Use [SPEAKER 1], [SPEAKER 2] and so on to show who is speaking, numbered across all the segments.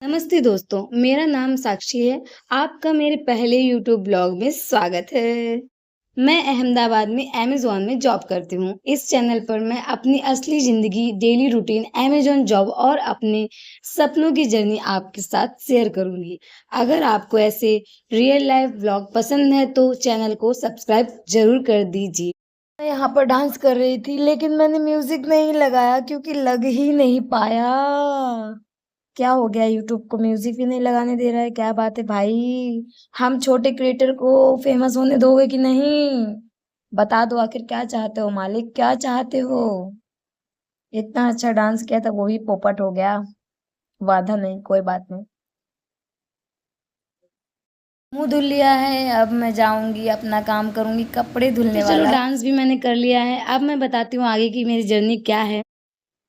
[SPEAKER 1] नमस्ते दोस्तों, मेरा नाम साक्षी है। आपका मेरे पहले यूट्यूब ब्लॉग में स्वागत है। मैं अहमदाबाद में अमेज़न में जॉब करती हूँ। इस चैनल पर मैं अपनी असली ज़िंदगी, डेली रूटीन, अमेज़न जॉब और अपने सपनों की जर्नी आपके साथ शेयर करूँगी। अगर आपको ऐसे रियल लाइफ़ ब्लॉग पसंद है तो चैनल को सब्सक्राइब ज़रूर कर दीजिए। मैं यहाँ पर डांस कर रही थी लेकिन मैंने म्यूज़िक नहीं लगाया क्योंकि लग ही नहीं पाया। क्या हो गया यूट्यूब को म्यूजिक भी नहीं लगाने दे रहा है? क्या बात है भाई? हम छोटे क्रिएटर को फेमस होने दोगे कि नहीं? बता दो आखिर क्या चाहते हो मालिक, क्या चाहते हो? इतना अच्छा डांस किया था वो भी पोपट हो गया। वादा नहीं, कोई बात नहीं। मुंह धुल लिया है, अब मैं जाऊंगी अपना काम करूंगी, कपड़े धुलने तो चलो वाला डांस भी मैंने कर लिया है। अब मैं बताती हूँ आगे की मेरी जर्नी क्या है।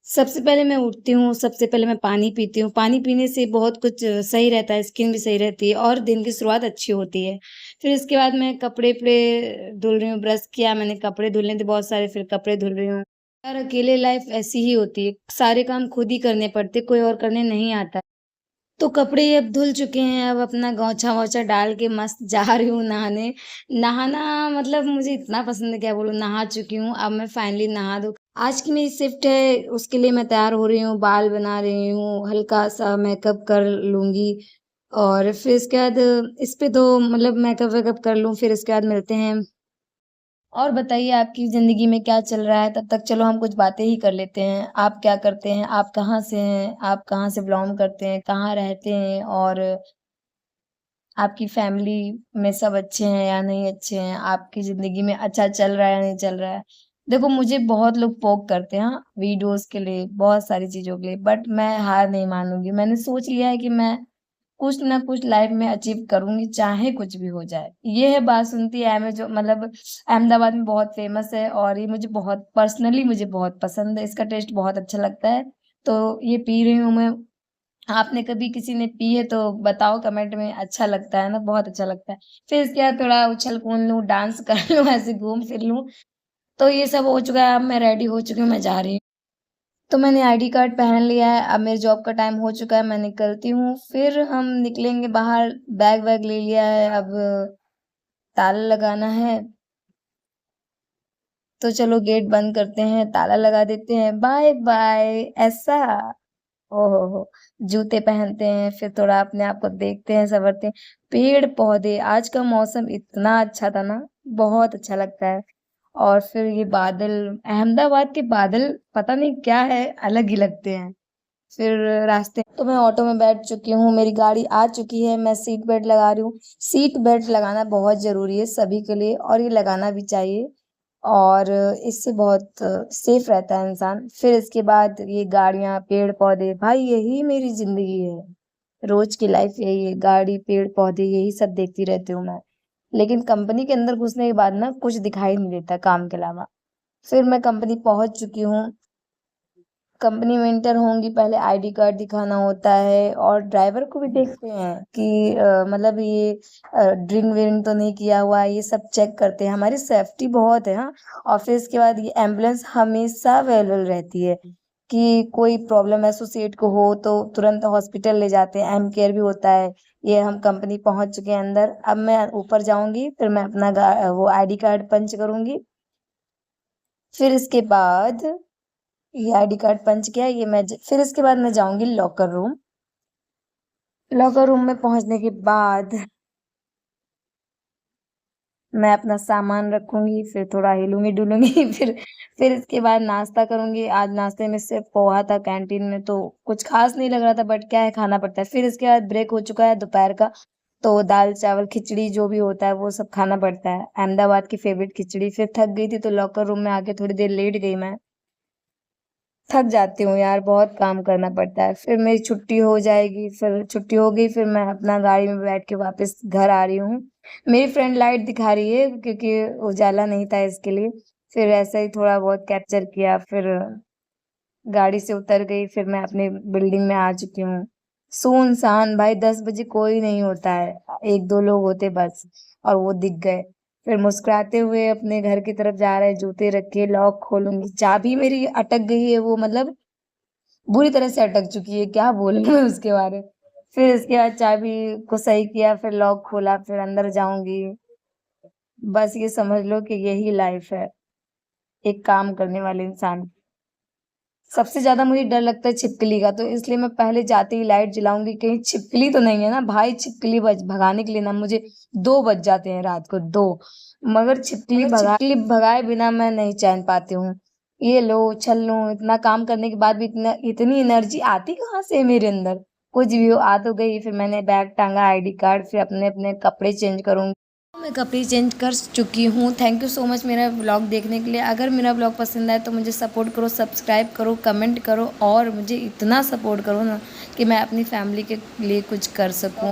[SPEAKER 1] सबसे पहले मैं उठती हूँ, सबसे पहले मैं पानी पीती हूँ। पानी पीने से बहुत कुछ सही रहता है, स्किन भी सही रहती है और दिन की शुरुआत अच्छी होती है। फिर इसके बाद मैं कपड़े धुल रही हूँ, ब्रश किया मैंने, कपड़े धुलने थे बहुत सारे, फिर कपड़े धुल रही हूँ। यार अकेले लाइफ ऐसी ही होती है, सारे काम खुद ही करने पड़ते, कोई और करने नहीं आता। तो कपड़े अब धुल चुके हैं, अब अपना गौछा-वौछा डाल के मस्त जा रही हूँ नहाने। नहाना मतलब मुझे इतना पसंद है क्या बोलूँ, नहा चुकी हूँ, अब मैं फाइनली नहा धो आज की मेरी शिफ्ट है, उसके लिए मैं तैयार हो रही हूँ, बाल बना रही हूँ, हल्का-सा मेकअप कर लूँगी और फिर इसके बाद इस पे तो मतलब मेकअप-वेकअप कर लूँ, फिर इसके बाद मिलते हैं। और बताइए आपकी ज़िंदगी में क्या चल रहा है? तब तक चलो हम कुछ बातें ही कर लेते हैं। आप क्या करते हैं? आप कहाँ से हैं? आप कहाँ से बिलॉन्ग करते हैं? कहाँ रहते हैं? और आपकी फैमिली में सब अच्छे हैं या नहीं अच्छे हैं? आपकी ज़िंदगी में अच्छा चल रहा है या नहीं चल रहा है? देखो मुझे बहुत लोग पोक करते हैं हाँ, वीडियोज़ के लिए, बहुत सारी चीज़ों के लिए, बट मैं हार नहीं मानूँगी। मैंने सोच लिया है कि मैं कुछ ना कुछ लाइफ में अचीव करूँगी, चाहे कुछ भी हो जाए। ये है बासुंदी जो मतलब अहमदाबाद में बहुत फ़ेमस है और ये मुझे बहुत पर्सनली मुझे बहुत पसंद है, इसका टेस्ट बहुत अच्छा लगता है। तो ये पी रही हूँ मैं। आपने कभी किसी ने पी है तो बताओ कमेंट में, अच्छा लगता है ना? बहुत अच्छा लगता है। फिर इसके बाद थोड़ा उछल-कूद लूँ, डांस कर लूँ, ऐसे घूम फिर लूँ। तो ये सब हो चुका है, अब मैं रेडी हो चुकी हूँ, मैं जा रही हूँ। तो मैंने आईडी कार्ड पहन लिया है, अब मेरे जॉब का टाइम हो चुका है, मैं निकलती हूँ। फिर हम निकलेंगे बाहर, बैग-वैग ले लिया है, अब ताला लगाना है। तो चलो गेट बंद करते हैं, ताला लगा देते हैं, बाय-बाय ऐसा। ओहो हो! जूते पहनते हैं, फिर थोड़ा अपने आप को देखते हैं, सँवरते हैं। पेड़-पौधे, आज का मौसम इतना अच्छा था ना, बहुत अच्छा लगता है। और फिर ये बादल, अहमदाबाद के बादल पता नहीं क्या है, अलग ही लगते हैं। फिर रास्ते तो मैं ऑटो में बैठ चुकी हूँ, मेरी गाड़ी आ चुकी है, मैं सीट बेल्ट लगा रही हूँ। सीट बेल्ट लगाना बहुत ज़रूरी है सभी के लिए और ये लगाना भी चाहिए और इससे बहुत सेफ रहता है इंसान। फिर इसके बाद ये गाड़ियाँ, पेड़-पौधे, भाई यही मेरी ज़िंदगी है। रोज़ की लाइफ़ यही है, गाड़ी, पेड़-पौधे यही सब देखती रहती हूँ मैं। लेकिन कंपनी के अंदर घुसने के बाद ना कुछ दिखाई नहीं देता काम के अलावा। फिर मैं कंपनी पहुँच चुकी हूँ। कंपनी में एंटर होंगी, पहले आईडी कार्ड दिखाना होता है और ड्राइवर को भी देखते हैं कि मतलब ये ड्रिंक विंक तो नहीं किया हुआ है, ये सब चेक करते हैं। हमारी सेफ्टी बहुत है हाँ। और फिर इसके बाद ये एम्बुलेंस हमेशा अवेलेबल रहती है कि कोई प्रॉब्लम एसोसिएट को हो तो तुरंत हॉस्पिटल ले जाते हैं, एम केयर भी होता है। ये हम कंपनी पहुंच चुके हैं अंदर, अब मैं ऊपर जाऊंगी, फिर मैं अपना वो आईडी कार्ड पंच करूंगी। फिर इसके बाद ये आईडी कार्ड पंच किया, ये फिर इसके बाद मैं जाऊंगी लॉकर रूम। लॉकर रूम में पहुंचने के बाद मैं अपना सामान रखूंगी, फिर थोड़ा हिलूंगी डुलूंगी फिर इसके बाद नाश्ता करूंगी। आज नाश्ते में सिर्फ पोहा था कैंटीन में, तो कुछ खास नहीं लग रहा था, बट क्या है खाना पड़ता है। फिर इसके बाद ब्रेक हो चुका है दोपहर का, तो दाल चावल खिचड़ी जो भी होता है वो सब खाना पड़ता है, अहमदाबाद की फेवरेट खिचड़ी। फिर थक गई थी तो लॉकर रूम में आके थोड़ी देर लेट गई मैं। थक जाती हूँ यार, बहुत काम करना पड़ता है। फिर मेरी छुट्टी हो जाएगी, फिर छुट्टी हो गई, फिर मैं अपना गाड़ी में बैठ के वापस घर आ रही हूँ। मेरी फ्रेंड लाइट दिखा रही है क्योंकि उजाला नहीं था इसके लिए। फिर ऐसा ही थोड़ा बहुत कैप्चर किया, फिर गाड़ी से उतर गई, फिर मैं अपनी बिल्डिंग में आ चुकी हूँ। सुनसान भाई, 10 बजे कोई नहीं होता है, 1-2 लोग होते बस और वो दिख गए। फिर मुस्कुराते हुए अपने घर की तरफ जा रहे, जूते रखे, लॉक खोलूँगी, चाबी मेरी अटक गई है, वो मतलब बुरी तरह से अटक चुकी है, क्या बोलूँ मैं उसके बारे में। फिर इसके बाद चाबी को सही किया, फिर लॉक खोला, फिर अंदर जाऊँगी। बस ये समझ लो कि यही लाइफ़ है, एक काम करने वाले इंसान की। सबसे ज़्यादा मुझे डर लगता है छिपकली का, तो इसलिए मैं पहले जाते ही लाइट जलाऊँगी, कहीं छिपकली तो नहीं है ना? भाई छिपकली भगाने के लिए ना मुझे 2 बज जाते हैं रात को 2, मगर छिपकली भगाए बिना मैं नहीं चैन पाती हूँ। ये लो, उछल लूँ, इतना काम करने के बाद भी इतनी एनर्जी आती कहाँ से है मेरे अंदर? कुछ भी हो, आ तो गई, फिर मैंने बैग टाँगा, आईडी कार्ड, फिर अपने-अपने कपड़े चेंज करूँगी। मैं कपड़े चेंज कर चुकी हूँ। थैंक यू सो मच मेरा व्लॉग देखने के लिए। अगर मेरा व्लॉग पसंद आए तो मुझे सपोर्ट करो, सब्सक्राइब करो, कमेंट करो और मुझे इतना सपोर्ट करो ना कि मैं अपनी फैमिली के लिए कुछ कर सकूँ।